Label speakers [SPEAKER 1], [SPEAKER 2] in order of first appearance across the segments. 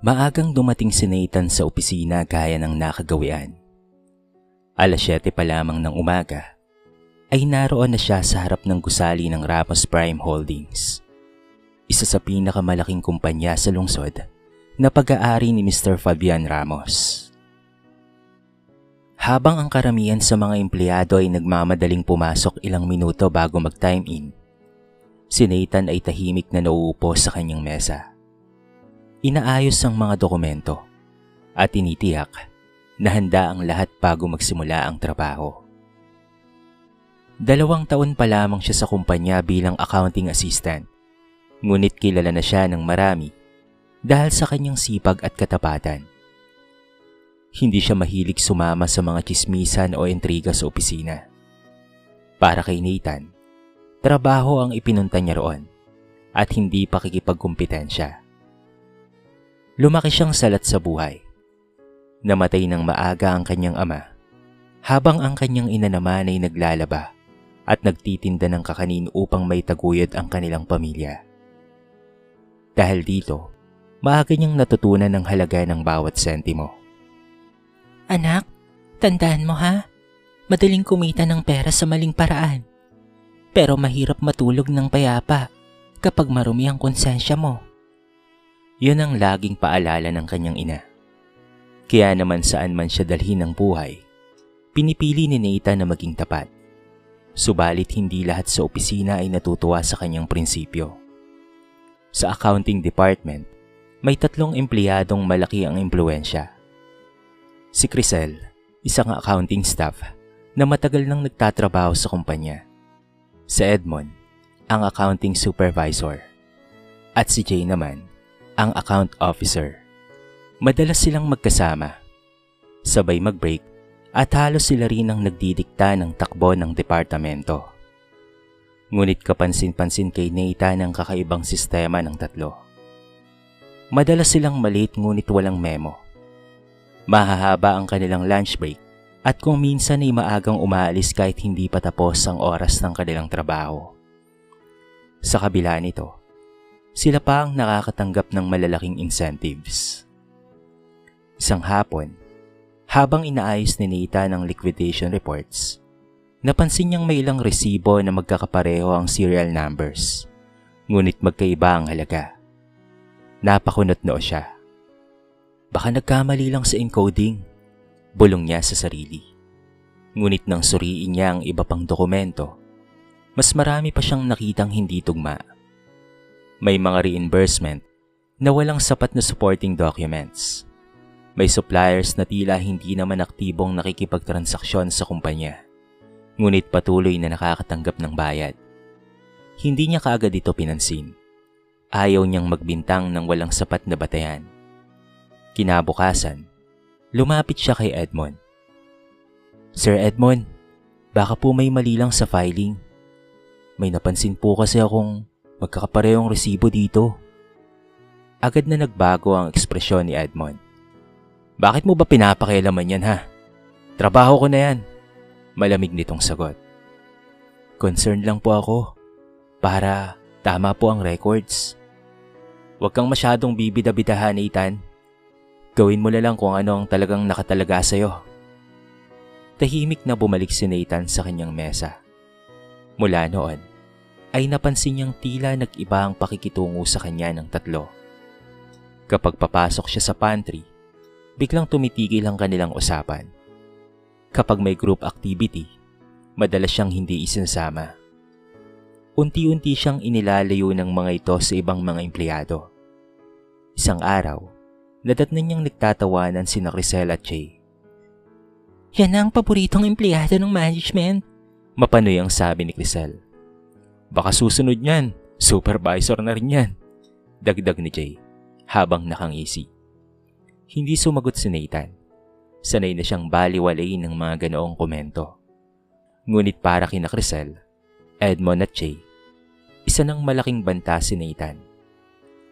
[SPEAKER 1] Maagang dumating si Nathan sa opisina gaya ng nakagawian. 7:00 pa lamang ng umaga ay naroon na siya sa harap ng gusali ng Ramos Prime Holdings, isa sa pinakamalaking kumpanya sa lungsod na pag-aari ni Mr. Fabian Ramos. Habang ang karamihan sa mga empleyado ay nagmamadaling pumasok ilang minuto bago mag-time in, si Nathan ay tahimik na nauupo sa kanyang mesa. Inaayos ang mga dokumento at tinitiyak na handa ang lahat bago magsimula ang trabaho. 2 taon pa lamang siya sa kumpanya bilang accounting assistant, ngunit kilala na siya ng marami dahil sa kanyang sipag at katapatan. Hindi siya mahilig sumama sa mga tsismisan o intriga sa opisina. Para kay Nathan, trabaho ang ipinunta niya roon at hindi pakikipagkumpetensya. Lumaki siyang salat sa buhay. Namatay ng maaga ang kanyang ama, habang ang kanyang ina naman ay naglalaba at nagtitinda ng kakanin upang may taguyod ang kanilang pamilya. Dahil dito, maaga niyang natutunan ang halaga ng bawat sentimo.
[SPEAKER 2] Anak, tandaan mo ha, madaling kumita ng pera sa maling paraan. Pero mahirap matulog ng payapa kapag marumi ang konsensya mo.
[SPEAKER 1] Yun ang laging paalala ng kanyang ina. Kaya naman saan man siya dalhin ng buhay, pinipili ni Nathan na maging tapat. Subalit hindi lahat sa opisina ay natutuwa sa kanyang prinsipyo. Sa accounting department, may 3 empleyadong malaki ang impluwensya. Si Crisel, isang accounting staff na matagal nang nagtatrabaho sa kumpanya. Si Edmond, ang accounting supervisor. At si Jay naman, ang account officer. Madalas silang magkasama, sabay mag-break at halos sila rin ang nagdidikta ng takbo ng departamento. Ngunit kapansin-pansin kay Nathan ang kakaibang sistema ng 3. Madalas silang malate ngunit walang memo. Mahahaba ang kanilang lunch break at kung minsan ay maagang umaalis kahit hindi pa tapos ang oras ng kanilang trabaho. Sa kabila nito, sila pa ang nakakatanggap ng malalaking incentives. Isang hapon, habang inaayos ni Nathan ang liquidation reports, napansin niyang may ilang resibo na magkakapareho ang serial numbers, ngunit magkaiba ang halaga. Napakunot noo siya. Baka nagkamali lang sa encoding, bulong niya sa sarili. Ngunit nang suriin niya ang iba pang dokumento, mas marami pa siyang nakitang hindi tugma. May mga reimbursement na walang sapat na supporting documents. May suppliers na tila hindi naman aktibong nakikipagtransaksyon sa kumpanya, ngunit patuloy na nakakatanggap ng bayad. Hindi niya kaagad ito pinansin. Ayaw niyang magbintang ng walang sapat na batayan. Kinabukasan, lumapit siya kay Edmond. Sir Edmond, baka po may mali lang sa filing. May napansin po kasi akong magkakaparehong resibo dito. Agad na nagbago ang ekspresyon ni Edmond. Bakit mo ba pinapakialaman yan ha? Trabaho ko na yan. Malamig nitong sagot. Concerned lang po ako. Para tama po ang records. Huwag kang masyadong bibida-bidahan, Nathan. Gawin mo na lang kung ano ang talagang nakatalaga sa'yo. Tahimik na bumalik si Nathan sa kanyang mesa. Mula noon, ay napansin niyang tila nag-iba ang pakikitungo sa kanya ng 3. Kapag papasok siya sa pantry, biglang tumitigil ang kanilang usapan. Kapag may group activity, madalas siyang hindi isinasama. Unti-unti siyang inilalayo ng mga ito sa ibang mga empleyado. Isang araw, nadatnan niyang nagtatawanan sina Crisel at Jay.
[SPEAKER 2] Yan ang paboritong empleyado ng management,
[SPEAKER 1] mapanoy ang sabi ni Crisel. Baka susunod niyan, supervisor na rin yan, dagdag ni Jay habang nakangisi. Hindi sumagot si Nathan. Sanay na siyang baliwalay ng mga ganoong komento. Ngunit para kina Crisel, Edmond at Jay, isa ng malaking banta si Nathan.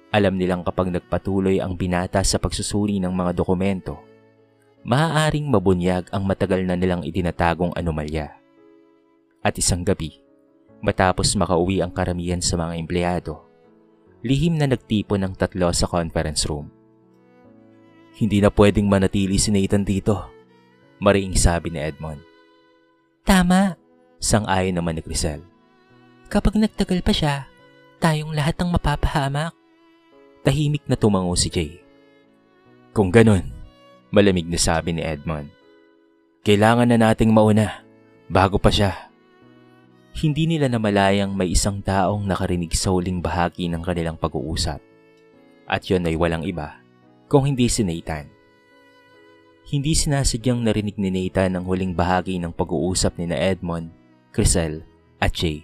[SPEAKER 1] Alam nilang kapag nagpatuloy ang binata sa pagsusuri ng mga dokumento, maaaring mabunyag ang matagal na nilang itinatagong anomalya. At isang gabi, matapos makauwi ang karamihan sa mga empleyado, lihim na nagtipon ng 3 sa conference room. Hindi na pwedeng manatili si Nathan dito, mariing sabi ni Edmond.
[SPEAKER 2] Tama.
[SPEAKER 1] Sang-ayon naman ni Crisel.
[SPEAKER 2] Kapag nagtagal pa siya, tayong lahat ang mapapahamak.
[SPEAKER 1] Tahimik na tumango si Jay. Kung ganun, malamig na sabi ni Edmond. Kailangan na nating mauna, bago pa siya. Hindi nila namalayang may isang taong nakarinig sa huling bahagi ng kanilang pag-uusap. At yun ay walang iba, kung hindi si Nathan. Hindi sinasadyang narinig ni Nathan ang huling bahagi ng pag-uusap ni na Edmond, Crisel at Jay.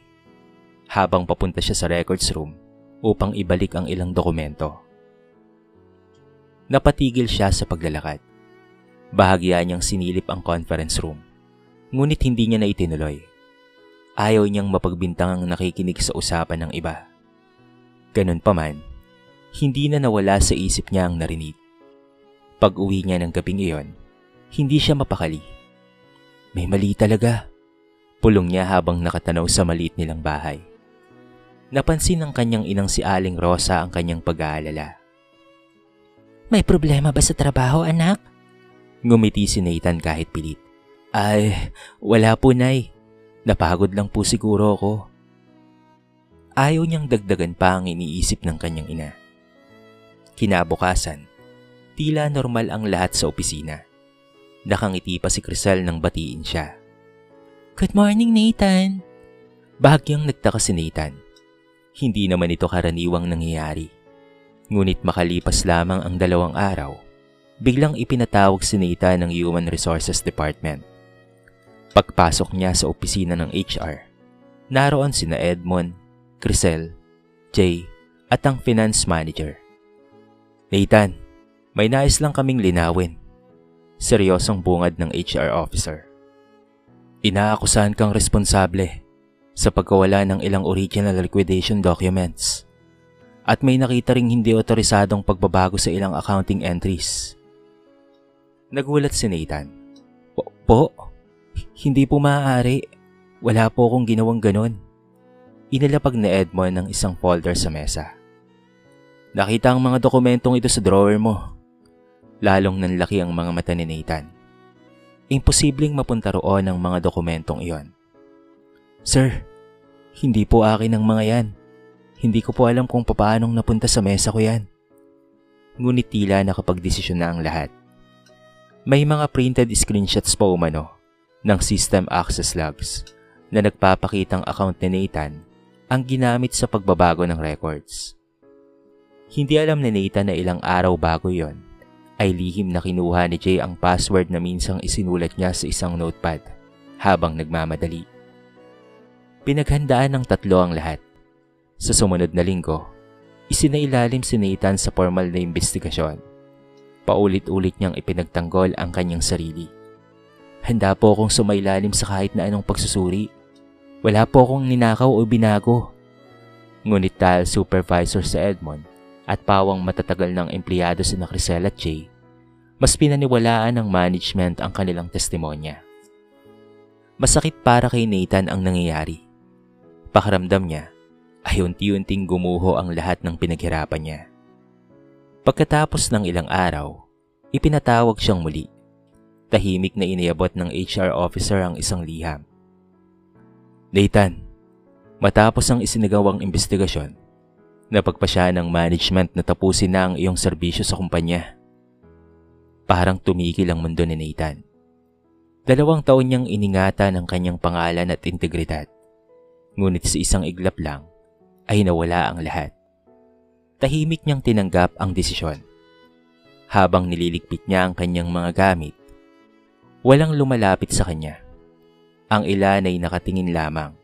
[SPEAKER 1] Habang papunta siya sa records room upang ibalik ang ilang dokumento. Napatigil siya sa paglalakad. Bahagya niyang sinilip ang conference room, ngunit hindi niya na itinuloy. Ayaw niyang mapagbintang ang nakikinig sa usapan ng iba. Ganun pa man, hindi na nawala sa isip niya ang narinig. Pag-uwi niya ng gabing iyon, hindi siya mapakali. May mali talaga, pulong niya habang nakatanaw sa maliit nilang bahay. Napansin ng kanyang inang si Aling Rosa ang kanyang pag-aalala.
[SPEAKER 2] May problema ba sa trabaho, anak?
[SPEAKER 1] Ngumiti si Nathan kahit pilit. Ay, wala po, Nay. Napagod lang po siguro ako. Ayaw niyang dagdagan pa ang iniisip ng kanyang ina. Kinabukasan, tila normal ang lahat sa opisina. Nakangiti pa si Crisel nang batiin siya.
[SPEAKER 2] Good morning, Nathan.
[SPEAKER 1] Bahagyang nagtaka si Nathan. Hindi naman ito karaniwang nangyayari. Ngunit makalipas lamang ang 2 araw, biglang ipinatawag si Nathan ng Human Resources Department. Pagpasok niya sa opisina ng HR, naroon sina Edmond, Crisel, Jay at ang finance manager. Nathan, may nais lang kaming linawin. Seryosong bungad ng HR officer. Inaakusahan kang responsable sa pagkawala ng ilang original liquidation documents at may nakita ring hindi otorisadong pagbabago sa ilang accounting entries. Nagulat si Nathan. Po? Hindi po maaari. Wala po akong ginawang ganon. Inilapag ni Edmond ng isang folder sa mesa. Nakita ang mga dokumentong ito sa drawer mo. Lalong nanlaki ang mga mata ni Nathan. Imposibleng mapunta roon ang mga dokumentong iyon. Sir, hindi po akin ang mga yan. Hindi ko po alam kung paanong napunta sa mesa ko yan. Ngunit tila nakapagdesisyon na ang lahat. May mga printed screenshots pa umano ng system access logs na nagpapakitang account ni Nathan ang ginamit sa pagbabago ng records. Hindi alam ni Nathan na ilang araw bago yon ay lihim na kinuha ni Jay ang password na minsang isinulat niya sa isang notepad habang nagmamadali. Pinaghandaan ng 3 ang lahat. Sa sumunod na linggo, isinailalim si Nathan sa formal na investigasyon. Paulit-ulit niyang ipinagtanggol ang kanyang sarili. Handa po akong sumailalim sa kahit na anong pagsusuri. Wala po akong ninakaw o binago. Ngunit dahil supervisor sa Edmond at pawang matatagal ng empleyado si Crisel at Jay, mas pinaniwalaan ng management ang kanilang testimonya. Masakit para kay Nathan ang nangyayari. Pakiramdam niya ay unti-unting gumuho ang lahat ng pinaghirapan niya. Pagkatapos ng ilang araw, ipinatawag siyang muli. Tahimik na iniabot ng HR officer ang isang liham. Nathan, matapos ang isinagawang investigasyon, napagpasya ng management na tapusin na ang iyong serbisyo sa kumpanya. Parang tumigil ang mundo ni Nathan. 2 taon niyang iningatan ang kanyang pangalan at integridad. Ngunit sa isang iglap lang ay nawala ang lahat. Tahimik niyang tinanggap ang desisyon. Habang nililigpit niya ang kanyang mga gamit, walang lumalapit sa kanya. Ang ilan ay nakatingin lamang,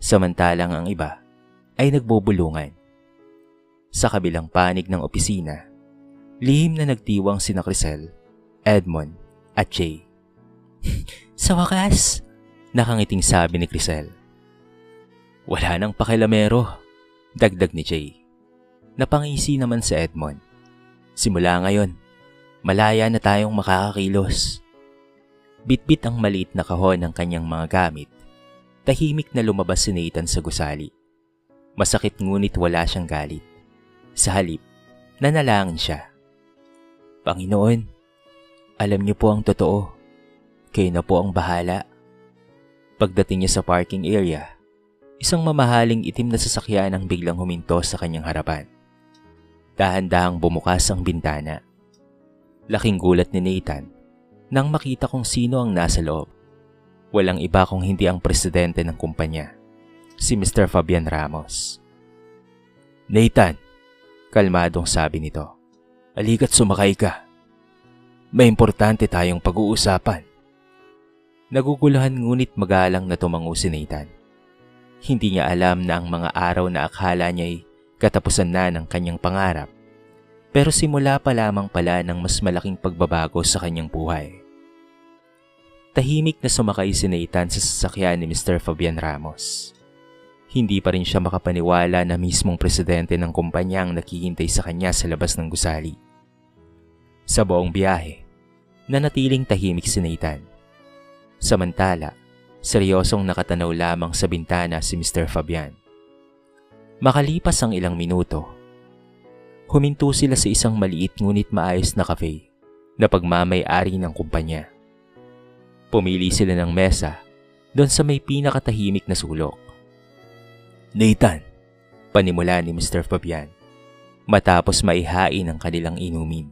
[SPEAKER 1] samantalang ang iba ay nagbubulungan. Sa kabilang panig ng opisina, lihim na nagdiwang sina Crisel, Edmond at Jay.
[SPEAKER 2] Sa wakas,
[SPEAKER 1] nakangiting sabi ni Crisel. Wala nang pakilamero, dagdag ni Jay. Napangisi naman si Edmond. Simula ngayon, malaya na tayong makakakilos. Bitbit ang maliit na kahon ng kanyang mga gamit. Tahimik na lumabas si Nathan sa gusali. Masakit ngunit wala siyang galit. Sa halip, nanalangin siya. Panginoon, alam niyo po ang totoo. Kayo na po ang bahala. Pagdating niya sa parking area, isang mamahaling itim na sasakyan ang biglang huminto sa kanyang harapan. Dahan-dahang bumukas ang bintana. Laking gulat ni Nathan nang makita kung sino ang nasa loob. Walang iba kung hindi ang presidente ng kumpanya, si Mr. Fabian Ramos. Nathan, kalmadong sabi nito, halika't sumakay ka. May importante tayong pag-uusapan. Naguguluhan ngunit magalang na tumango si Nathan. Hindi niya alam na ang mga araw na akala niya'y katapusan na ng kanyang pangarap, pero simula pa lamang pala ng mas malaking pagbabago sa kanyang buhay. Tahimik na sumakay si Nathan sa sasakyan ni Mr. Fabian Ramos. Hindi pa rin siya makapaniwala na mismong presidente ng kumpanya ang naghihintay sa kanya sa labas ng gusali. Sa buong biyahe, nanatiling tahimik si Nathan. Samantala, seryosong nakatanaw lamang sa bintana si Mr. Fabian. Makalipas ang ilang minuto, huminto sila sa isang maliit ngunit maayos na cafe na pagmamay-ari ng kumpanya. Pumili sila ng mesa doon sa may pinakatahimik na sulok. Nathan, panimula ni Mr. Fabian, matapos maihain ang kanilang inumin.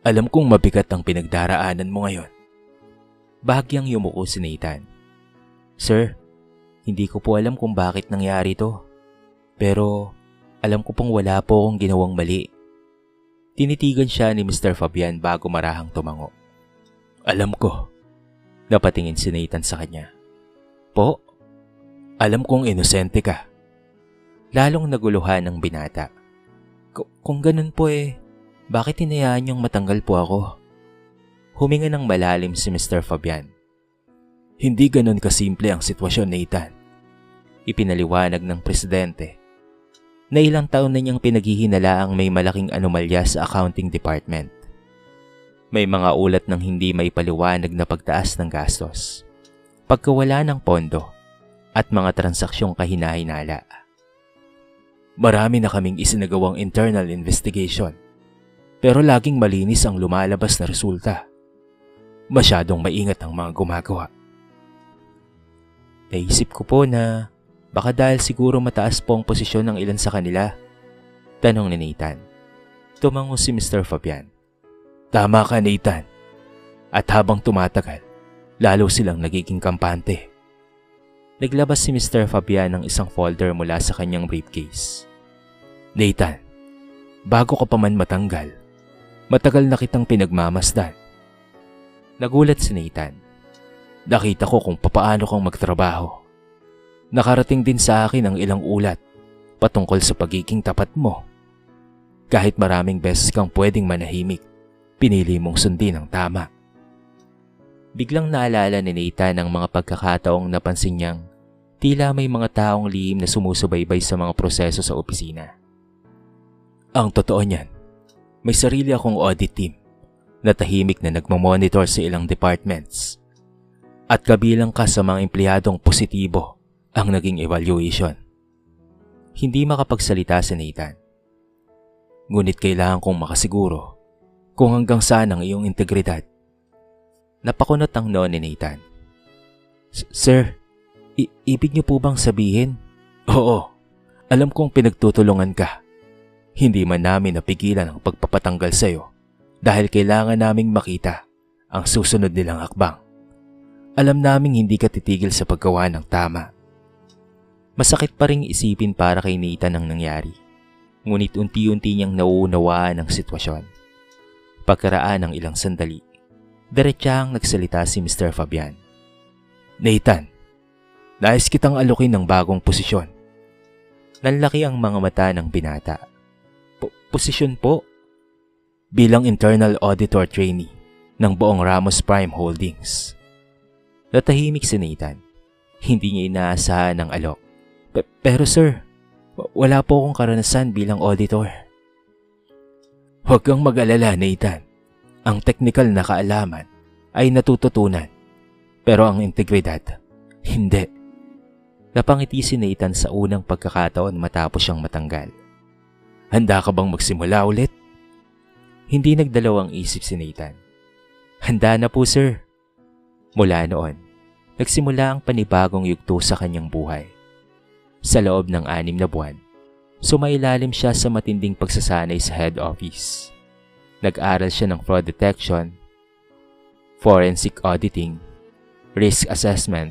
[SPEAKER 1] Alam kong mabigat ang pinagdaraanan mo ngayon. Bahagyang yumuko si Nathan. Sir, hindi ko po alam kung bakit nangyari to. Pero alam ko pong wala po akong ginawang mali. Tinitigan siya ni Mr. Fabian bago marahang tumango. Alam ko. Napatingin si Nathan sa kanya. Po? Alam kong inosente ka. Lalong naguluhan ng binata. Kung ganun po bakit hinayaan niyong matanggal po ako? Huminga ng malalim si Mr. Fabian. Hindi ganun kasimple ang sitwasyon, Nathan. Ipinaliwanag ng presidente na ilang taon na niyang pinaghihinalaang may malaking anomalya sa accounting department. May mga ulat ng hindi maipaliwanag na pagtaas ng gastos, pagkawala ng pondo, at mga transaksyong kahinahinala. Marami na kaming isinagawang internal investigation, pero laging malinis ang lumalabas na resulta. Masyadong maingat ang mga gumagawa. Naisip ko po na baka dahil siguro mataas po ang posisyon ng ilan sa kanila. Tanong ni Nathan. Tumango si Mr. Fabian. Tama ka, Nathan. At habang tumatagal, lalo silang nagiging kampante. Naglabas si Mr. Fabian ng isang folder mula sa kanyang briefcase. Nathan, bago ka pa man matanggal, matagal na kitang pinagmamasdan. Nagulat si Nathan. Nakita ko kung papaano kang magtrabaho. Nakarating din sa akin ang ilang ulat patungkol sa pagiging tapat mo. Kahit maraming beses kang pwedeng manahimik, pinili mong sundin ang tama. Biglang naalala ni Nathan ang mga pagkakataong napansin niyang tila may mga taong lihim na sumusubaybay sa mga proseso sa opisina. Ang totoo niyan, may sarili akong audit team na tahimik na nagmamonitor sa ilang departments. At kabilang ka sa mga empleyadong positibo ang naging evaluation. Hindi makapagsalita si Nathan. Ngunit kailangan kong makasiguro kung hanggang saan ang iyong integridad. Napakunot ang noo ni Nathan. Sir, ibig niyo po bang sabihin? Oo, alam kong pinagtutulungan ka. Hindi man namin napigilan ang pagpapatanggal sa iyo dahil kailangan naming makita ang susunod nilang hakbang. Alam naming hindi ka titigil sa paggawa ng tama. Masakit pa ring isipin para kay Nathan ang nangyari. Ngunit unti-unti niyang nauunawaan ang sitwasyon. Pagkaraan ng ilang sandali, diretsahang nagsalita si Mr. Fabian. Nathan, nais kitang alukin ng bagong posisyon. Nanlaki ang mga mata ng binata. Posisyon po? Bilang internal auditor trainee ng buong Ramos Prime Holdings. Natahimik si Nathan. Hindi niya inaasahan ng alok. Pero sir, wala po akong karanasan bilang auditor. Huwag kang mag-alala, Nathan. Ang technical na kaalaman ay natututunan, pero ang integridad, hindi. Napangiti si Nathan sa unang pagkakataon matapos siyang matanggal. Handa ka bang magsimula ulit? Hindi nagdalawang isip si Nathan. Handa na po, sir. Mula noon, nagsimula ang panibagong yugto sa kanyang buhay. Sa loob ng 6 na buwan, sumailalim siya sa matinding pagsasanay sa head office. Nag-aral siya ng fraud detection, forensic auditing, risk assessment,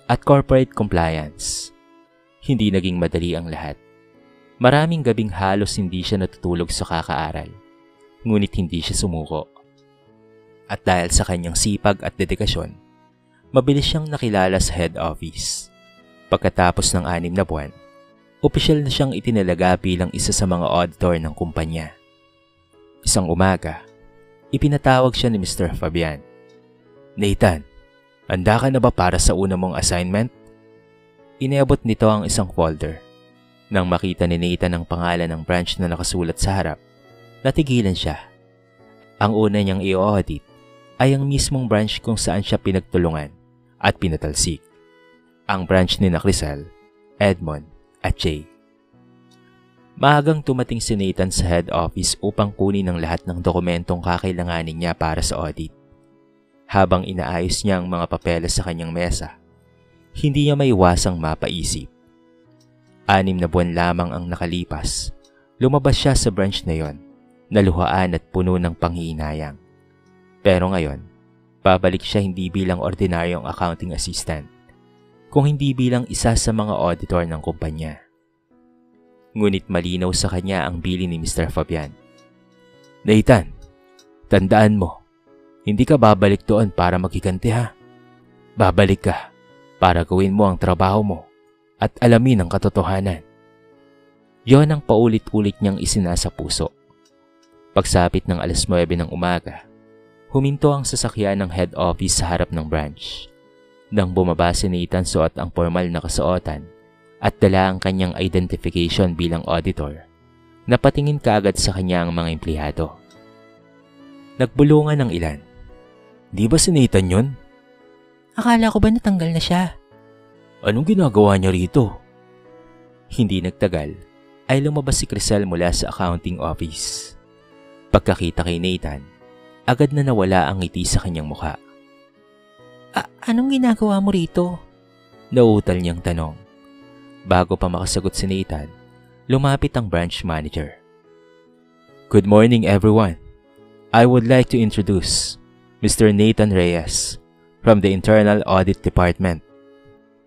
[SPEAKER 1] at corporate compliance. Hindi naging madali ang lahat. Maraming gabing halos hindi siya natutulog sa kakaaral, ngunit hindi siya sumuko. At dahil sa kanyang sipag at dedikasyon, mabilis siyang nakilala sa head office. Pagkatapos ng 6 na buwan, opisyal na siyang itinalaga bilang isa sa mga auditor ng kumpanya. Isang umaga, ipinatawag siya ni Mr. Fabian. Nathan, handa ka na ba para sa una mong assignment? Iniabot nito ang isang folder. Nang makita ni Nathan ang pangalan ng branch na nakasulat sa harap, natigilan siya. Ang una niyang i-audit ay ang mismong branch kung saan siya pinagtulungan at pinatalsik. Ang branch ni Crisel, Edmond at Jay. Maagang tumating si Nathan sa head office upang kunin ang lahat ng dokumentong kakailanganin niya para sa audit. Habang inaayos niya ang mga papeles sa kanyang mesa, hindi niya maiwasang mapaisip. 6 na buwan lamang ang nakalipas, lumabas siya sa branch na yon, naluhaan at puno ng panghihinayang. Pero ngayon, babalik siya hindi bilang ordinaryong accounting assistant, kung hindi bilang isa sa mga auditor ng kumpanya. Ngunit malinaw sa kanya ang bilin ni Mr. Fabian. Nathan, tandaan mo, hindi ka babalik doon para maghiganti ha. Babalik ka para gawin mo ang trabaho mo at alamin ang katotohanan. Yon ang paulit-ulit niyang isinasa puso. Pagsapit ng 9:00 ng umaga, huminto ang sasakyan ng head office sa harap ng branch. Nang bumaba si Nathan, suot ang formal na kasuotan at dala ang kanyang identification bilang auditor, napatingin kaagad sa kanya ang mga empleyado. Nagbulungan ng ilan. Di ba si Nathan yun?
[SPEAKER 2] Akala ko ba natanggal na siya?
[SPEAKER 1] Anong ginagawa niya rito? Hindi nagtagal ay lumabas si Crisel mula sa accounting office. Pagkakita kay Nathan, agad na nawala ang ngiti sa kanyang mukha.
[SPEAKER 2] Anong ginagawa mo rito?
[SPEAKER 1] Nauutal niyang tanong. Bago pa makasagot si Nathan, lumapit ang branch manager. Good morning everyone. I would like to introduce Mr. Nathan Reyes from the Internal Audit Department.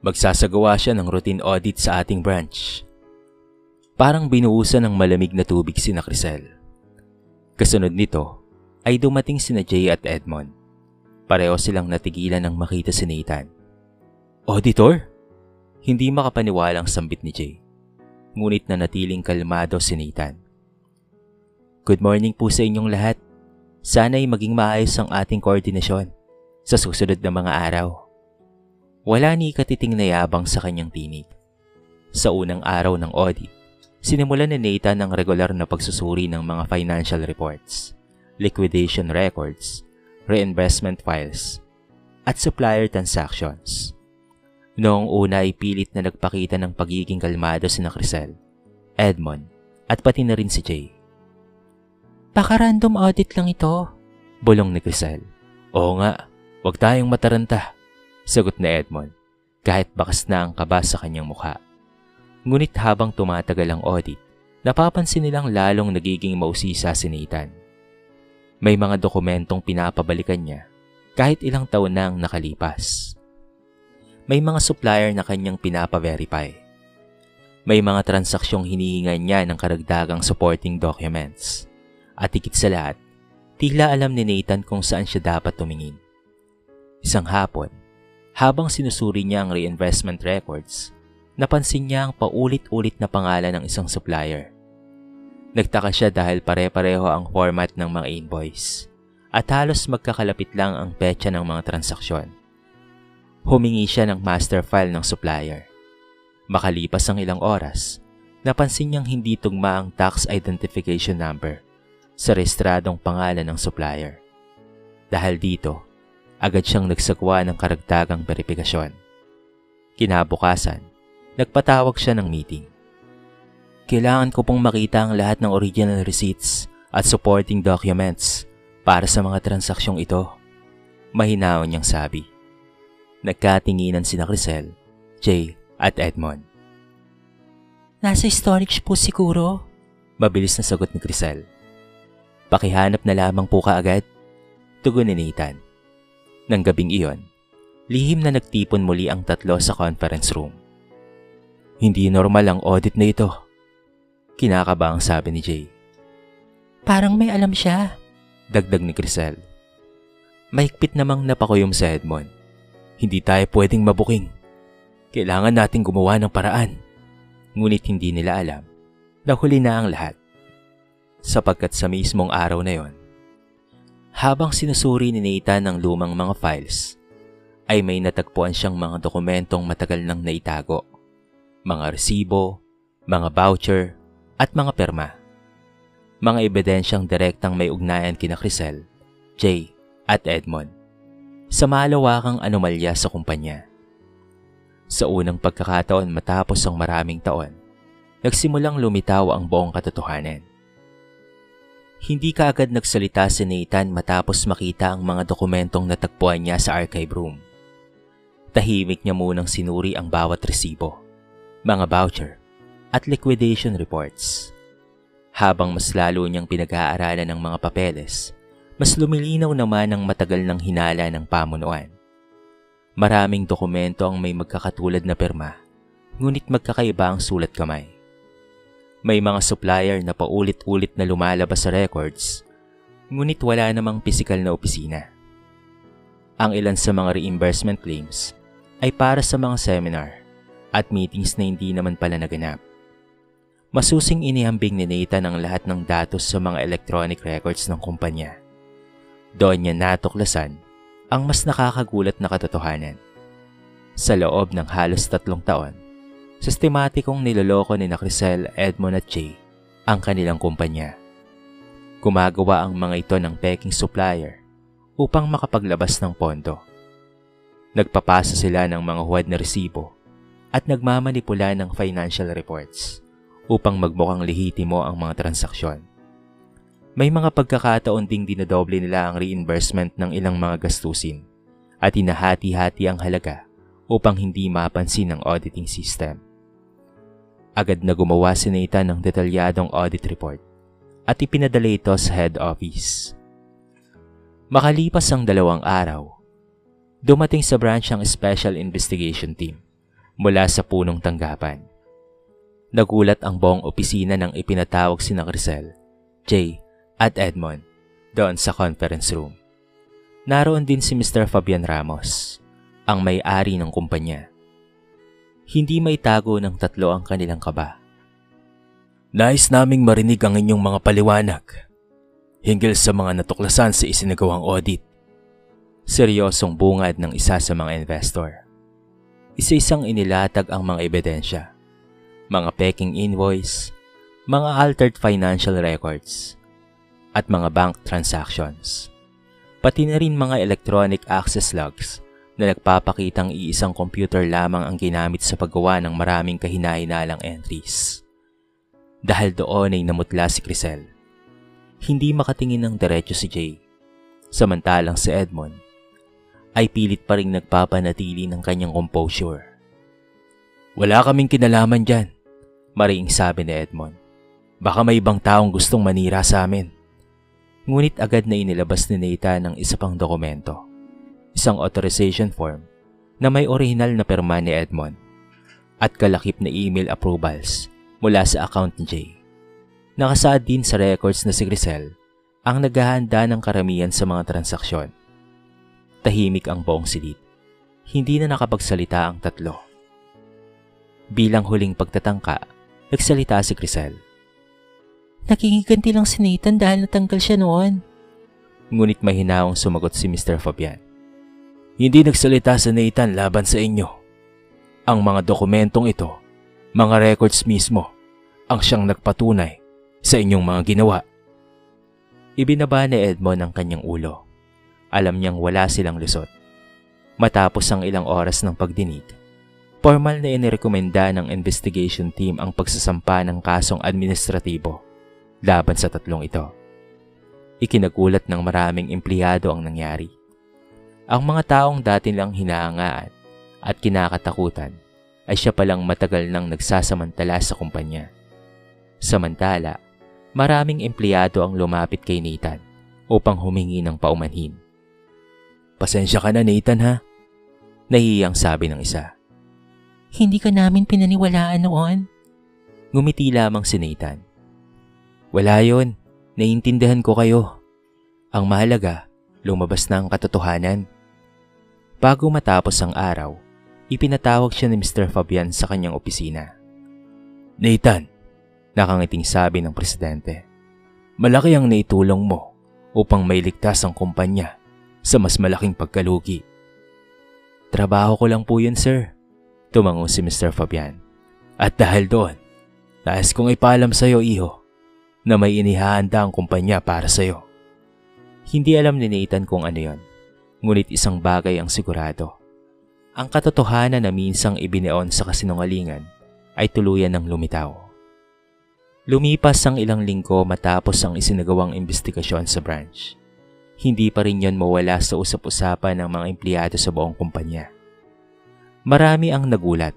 [SPEAKER 1] Magsasagawa siya ng routine audit sa ating branch. Parang binuhusan ng malamig na tubig si Crisel. Kasunod nito ay dumating sina Jay at Edmond. Pareho silang natigilan nang makita si Nathan. Auditor? Hindi makapaniwalang sambit ni Jay. Ngunit nanatiling kalmado si Nathan. Good morning po sa inyong lahat. Sana'y maging maayos ang ating koordinasyon sa susunod na mga araw. Wala ni katiting na yabang sa kanyang tinig. Sa unang araw ng audit, sinimulan ni Nathan ang regular na pagsusuri ng mga financial reports, liquidation records, reinvestment files, at supplier transactions. Noong una ay pilit na nagpakita ng pagiging kalmado si Crisel, Edmond, at pati na rin si Jay.
[SPEAKER 2] Baka random audit lang ito,
[SPEAKER 1] bulong ni Crisel. Oo nga, huwag tayong mataranta, sagot ni Edmond, kahit bakas na ang kaba sa kanyang mukha. Ngunit habang tumatagal ang audit, napapansin nilang lalong nagiging mausisa si Nathan. May mga dokumentong pinapabalikan niya kahit ilang taon na ang nakalipas. May mga supplier na kanyang pinapa-verify. May mga transaksyong hinihingan niya ng karagdagang supporting documents. At higit sa lahat, tila alam ni Nathan kung saan siya dapat tumingin. Isang hapon, habang sinusuri niya ang reinvestment records, napansin niya ang paulit-ulit na pangalan ng isang supplier. Nagtaka siya dahil pare-pareho ang format ng mga invoice at halos magkakalapit lang ang petsa ng mga transaksyon. Humingi siya ng master file ng supplier. Makalipas ang ilang oras, napansin niyang hindi tugma ang tax identification number sa rehistradong pangalan ng supplier. Dahil dito, agad siyang nagsagwa ng karagdagang verifikasyon. Kinabukasan, nagpatawag siya ng meeting. Kailangan ko pong makita ang lahat ng original receipts at supporting documents para sa mga transakyong ito. Mahinaon niyang sabi. Nagkatinginan sina Crisel, Jay at Edmond.
[SPEAKER 2] Nasa storage po siguro.
[SPEAKER 1] Mabilis na sagot ni Crisel. Pakihanap na lamang po kaagad, tugon ni Nathan. Nang gabing iyon, lihim na nagtipon muli ang tatlo sa conference room. Hindi normal ang audit na ito, kinakabaang sabi ni Jay.
[SPEAKER 2] Parang may alam siya,
[SPEAKER 1] dagdag ni Crisel. Mahigpit namang napakuyom sa Edmond. Hindi tayo pwedeng mabuking. Kailangan nating gumawa ng paraan. Ngunit hindi nila alam na huli na ang lahat. Sapagkat sa mismong araw na yon, habang sinusuri ni Nathan ang lumang mga files, ay may natagpuan siyang mga dokumentong matagal nang naitago. Mga resibo, mga voucher, at mga perma. Mga ebidensyang direktang may ugnayan kina Crisel, Jay, at Edmond sa malawakang anomalya sa kumpanya. Sa unang pagkakataon matapos ang maraming taon, nagsimulang lumitaw ang buong katotohanan. Hindi kaagad nagsalita si Nathan matapos makita ang mga dokumentong natagpuan niya sa archive room. Tahimik niya munang sinuri ang bawat resibo, mga voucher, at liquidation reports. Habang mas lalo niyang pinag-aaralan ng mga papeles, mas lumilinaw naman ang matagal ng hinala ng pamunuan. Maraming dokumento ang may magkakatulad na pirma, ngunit magkakaiba ang sulat kamay. May mga supplier na paulit-ulit na lumalabas sa records, ngunit wala namang pisikal na opisina. Ang ilan sa mga reimbursement claims ay para sa mga seminar at meetings na hindi naman pala naganap. Masusing inihambing ni Nathan ang lahat ng datos sa mga electronic records ng kumpanya. Doon niya natuklasan ang mas nakakagulat na katotohanan. Sa loob ng halos 3 taon, sistematikong niloloko ni Crisel, Edmond at Jay ang kanilang kumpanya. Gumagawa ang mga ito ng peking supplier upang makapaglabas ng pondo. Nagpapasa sila ng mga huwad na resibo at nagmamanipula ng financial reports upang magmukhang lehitimo ang mga transaksyon. May mga pagkakataon ding dinodoble nila ang reimbursement ng ilang mga gastusin at hinahati-hati ang halaga upang hindi mapansin ng auditing system. Agad na gumawa si Nathan ng detalyadong audit report at ipinadala ito sa head office. Makalipas ang 2 araw, dumating sa branch ang Special Investigation Team mula sa punong tanggapan. Nagulat ang buong opisina nang ipinatawag sina Crisel, Jay, at Edmond doon sa conference room. Naroon din si Mr. Fabian Ramos, ang may-ari ng kumpanya. Hindi may tago ng tatlo ang kanilang kaba. Nais naming marinig ang inyong mga paliwanag hinggil sa mga natuklasan sa isinagawang audit. Seryosong bungad ng isa sa mga investor. Isa-isang inilatag ang mga ebidensya, mga peking invoice, mga altered financial records, at mga bank transactions. Pati na rin mga electronic access logs na nagpapakitang iisang computer lamang ang ginamit sa paggawa ng maraming kahinainalang entries. Dahil doon ay namutla si Crisel. Hindi makatingin ng diretso si Jay, samantalang si Edmond ay pilit pa ring nagpapanatili ng kanyang composure. Wala kaming kinalaman dyan, mariing sabi ni Edmond. Baka may ibang taong gustong manira sa amin. Ngunit agad na inilabas ni Nathan ang isa pang dokumento, isang authorization form na may orihinal na pirma ni Edmond at kalakip na email approvals mula sa account ni Jay. Nakasaad din sa records na si Crisel ang naghahanda ng karamihan sa mga transaksyon. Tahimik ang buong silid. Hindi na nakapagsalita ang tatlo. Bilang huling pagtatangka, nagsalita si Crisel.
[SPEAKER 2] Nakikiganti lang si Nathan dahil natanggal siya noon.
[SPEAKER 1] Ngunit mahinaong sumagot si Mr. Fabian. Hindi nagsalita si Nathan laban sa inyo. Ang mga dokumentong ito, mga records mismo, ang siyang nagpatunay sa inyong mga ginawa. Ibinaba ni Edmond ang kanyang ulo. Alam niyang wala silang lusot. Matapos ang ilang oras ng pagdinig, formal na inirekomenda ng investigation team ang pagsasampa ng kasong administratibo laban sa tatlong ito. Ikinagulat ng maraming empleyado ang nangyari. Ang mga taong dati lang hinahangaan at kinakatakutan ay siya palang matagal nang nagsasamantala sa kumpanya. Samantala, maraming empleyado ang lumapit kay Nathan upang humingi ng paumanhin. "Pasensya ka na, Nathan, ha?" Nahihiyang sabi ng isa.
[SPEAKER 2] Hindi ka namin pinaniwalaan noon.
[SPEAKER 1] Ngumiti lamang si Nathan. "Wala yon, naiintindihan ko kayo. Ang mahalaga, lumabas na ang katotohanan." Bago matapos ang araw, ipinatawag siya ni Mr. Fabian sa kanyang opisina. "Nathan," nakangiting sabi ng presidente, "malaki ang naitulong mo upang mailigtas ang kumpanya sa mas malaking pagkalugi." "Trabaho ko lang po yun, sir," tumango si Mr. Fabian. "At dahil doon, nais kong ipaalam sa iyo, iho, na may inihahanda ang kumpanya para sa iyo." Hindi alam ni Nathan kung ano yon, ngunit isang bagay ang sigurado. Ang katotohanan na minsang ibineon sa kasinungalingan ay tuluyan ng lumitaw. Lumipas ang ilang linggo matapos ang isinagawang investigasyon sa branch. Hindi pa rin yon mawala sa usap-usapan ng mga empleyado sa buong kumpanya. Marami ang nagulat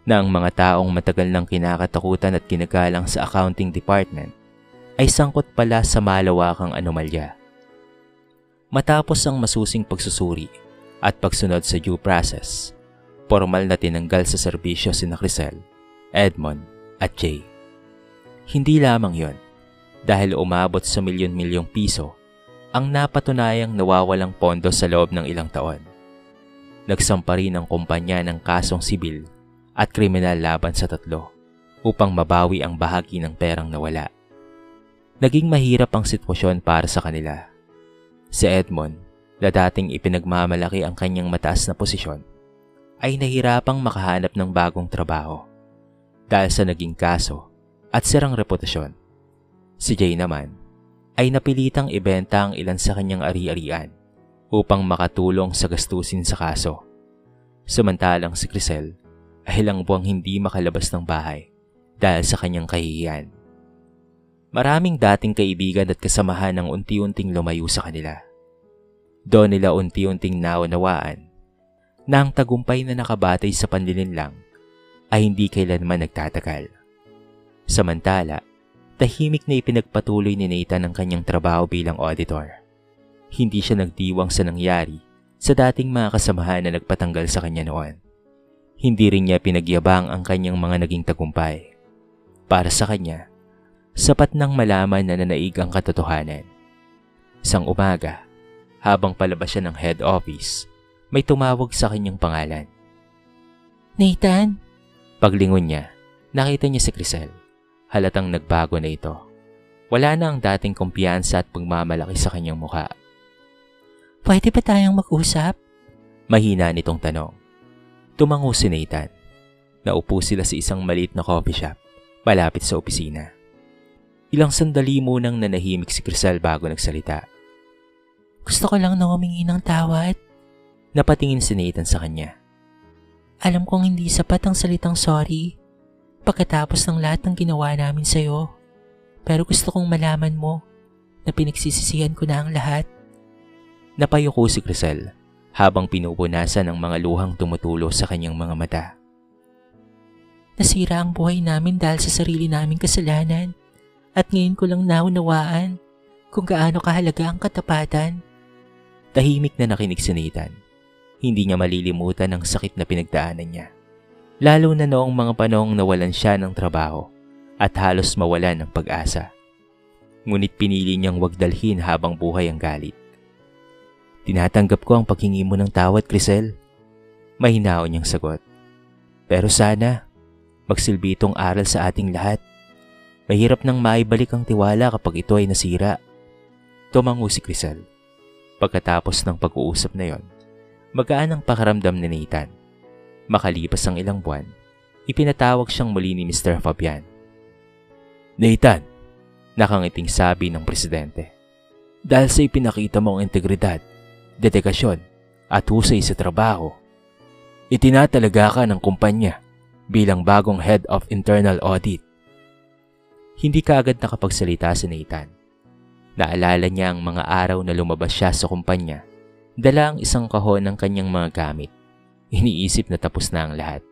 [SPEAKER 1] na ang mga taong matagal nang kinakatakutan at kinagalang sa accounting department ay sangkot pala sa malawakang anomalya. Matapos ang masusing pagsusuri at pagsunod sa due process, formal na tinanggal sa serbisyo sina Crisel, Edmond at Jay. Hindi lamang yon, dahil umabot sa milyon-milyong piso ang napatunayang nawawalang pondo sa loob ng ilang taon. Nagsampa rin ang kumpanya ng kasong sibil at kriminal laban sa tatlo upang mabawi ang bahagi ng perang nawala. Naging mahirap ang sitwasyon para sa kanila. Si Edmond, na dating ipinagmamalaki ang kanyang mataas na posisyon, ay nahirapang makahanap ng bagong trabaho dahil sa naging kaso at sirang reputasyon. Si Jay naman ay napilitang ibenta ang ilan sa kanyang ari-arian upang makatulong sa gastusin sa kaso. Samantalang si Crisel ay ilang buwang hindi makalabas ng bahay dahil sa kanyang kahihiyan. Maraming dating kaibigan at kasamahan ang unti-unting lumayo sa kanila. Doon nila unti-unting naunawaan na ang tagumpay na nakabatay sa panlilinlang ay hindi kailanman nagtatagal. Samantala, tahimik na ipinagpatuloy ni Nathan ang kanyang trabaho bilang auditor. Hindi siya nagdiwang sa nangyari sa dating mga kasamahan na nagpatanggal sa kanya noon. Hindi rin niya pinagyabang ang kanyang mga naging tagumpay. Para sa kanya, sapat nang malaman na nanaig ang katotohanan. Isang umaga, habang palabas siya ng head office, may tumawag sa kanyang pangalan.
[SPEAKER 2] Nathan?
[SPEAKER 1] Paglingon niya, nakita niya si Crisel. Halatang nagbago na ito. Wala na ang dating kumpiyansa at pagmamalaki sa kanyang mukha.
[SPEAKER 2] Pwede ba tayong mag-usap?
[SPEAKER 1] Mahina nitong tanong. Tumango si Nathan. Naupo sila sa isang maliit na coffee shop, malapit sa opisina. Ilang sandali munang nanahimik si Crisel bago nagsalita.
[SPEAKER 2] Gusto ko lang na humingi ng tawad.
[SPEAKER 1] Napatingin si Nathan sa kanya.
[SPEAKER 2] Alam kong hindi sapat ang salitang sorry pagkatapos ng lahat ng ginawa namin sa'yo. Pero gusto kong malaman mo na pinagsisisihan ko na ang lahat.
[SPEAKER 1] Napayuko si Crisel habang pinupunasan ng mga luhang tumutulo sa kanyang mga mata.
[SPEAKER 2] Nasira ang buhay namin dahil sa sarili naming kasalanan. At ngayon ko lang naunawaan kung gaano kahalaga ang katapatan.
[SPEAKER 1] Tahimik na nakinig si Nathan. Hindi niya malilimutan ang sakit na pinagdaanan niya. Lalo na noong mga panahong nawalan siya ng trabaho at halos mawalan ng pag-asa. Ngunit pinili niyang wag dalhin habang buhay ang galit. Tinatanggap ko ang paghingi mo ng tawad, Crisel. Mahinao niyang sagot. Pero sana, magsilbi itong aral sa ating lahat. Mahirap nang maibalik ang tiwala kapag ito ay nasira. Tumango si Crisel. Pagkatapos ng pag-uusap na yon, magaan ang pakaramdam ni Nathan. Makalipas ang ilang buwan, ipinatawag siyang muli ni Mr. Fabian. Nathan, nakangiting sabi ng presidente. Dahil sa ipinakita mong integridad, dedikasyon at husay sa trabaho, itinatalaga ka ng kumpanya bilang bagong head of internal audit. Hindi kaagad nakapagsalita si Nathan. Naalala niya ang mga araw na lumabas siya sa kumpanya, dala ang isang kahon ng kanyang mga gamit. Iniisip na tapos na ang lahat.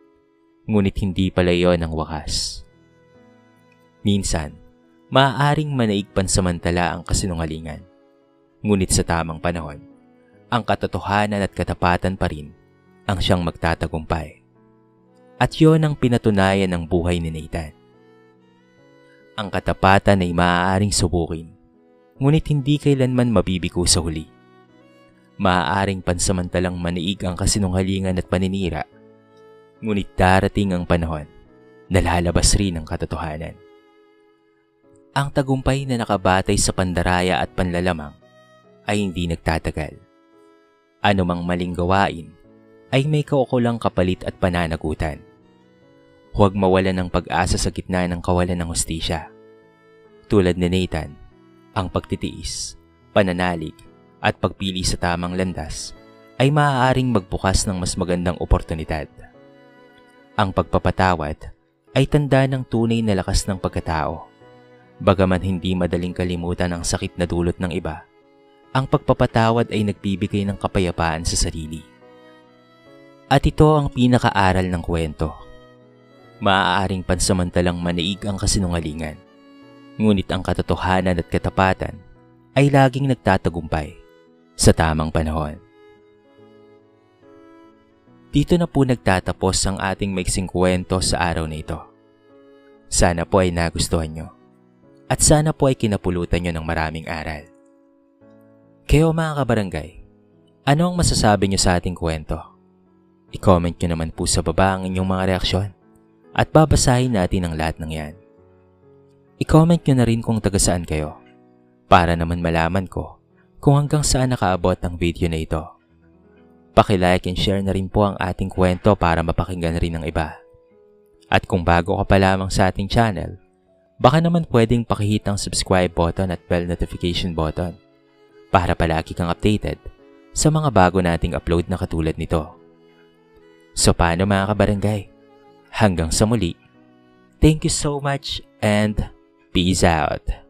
[SPEAKER 1] Ngunit hindi pala iyon ang wakas. Minsan, maaaring manaig pansamantala ang kasinungalingan. Ngunit sa tamang panahon, ang katotohanan at katapatan pa rin ang siyang magtatagumpay. At yon ang pinatunayan ng buhay ni Nathan. Ang katapatan ay maaaring subukin, ngunit hindi kailanman mabibigo sa huli. Maaaring pansamantalang maniig ang kasinungalingan at paninira, ngunit darating ang panahon na lalabas rin ang katotohanan. Ang tagumpay na nakabatay sa pandaraya at panlalamang ay hindi nagtatagal. Anumang maling gawain ay may kaukulang kapalit at pananagutan. Huwag mawalan ng pag-asa sa gitna ng kawalan ng hustisya. Tulad ni Nathan, ang pagtitiis, pananalig at pagpili sa tamang landas ay maaaring magbukas ng mas magandang oportunidad. Ang pagpapatawad ay tanda ng tunay na lakas ng pagkatao. Bagaman hindi madaling kalimutan ang sakit na dulot ng iba, ang pagpapatawad ay nagbibigay ng kapayapaan sa sarili. At ito ang pinakaaral ng kwento. Maaaring pansamantalang maniig ang kasinungalingan, ngunit ang katotohanan at katapatan ay laging nagtatagumpay sa tamang panahon. Dito na po nagtatapos ang ating maiksing kwento sa araw na ito. Sana po ay nagustuhan nyo. At sana po ay kinapulutan nyo ng maraming aral. Kayo mga kabarangay, ano ang masasabi nyo sa ating kwento? I-comment nyo naman po sa baba ang inyong mga reaksyon at babasahin natin ang lahat ng yan. I-comment nyo na rin kung taga saan kayo para naman malaman ko kung hanggang saan nakaabot ang video na ito. Paki-like and share na rin po ang ating kwento para mapakinggan rin ng iba. At kung bago ka pa lamang sa ating channel, baka naman pwedeng pakihit ang subscribe button at bell notification button para palagi kang updated sa mga bago nating upload na katulad nito. So paano mga kabarangay? Hanggang sa muli. Thank you so much and peace out.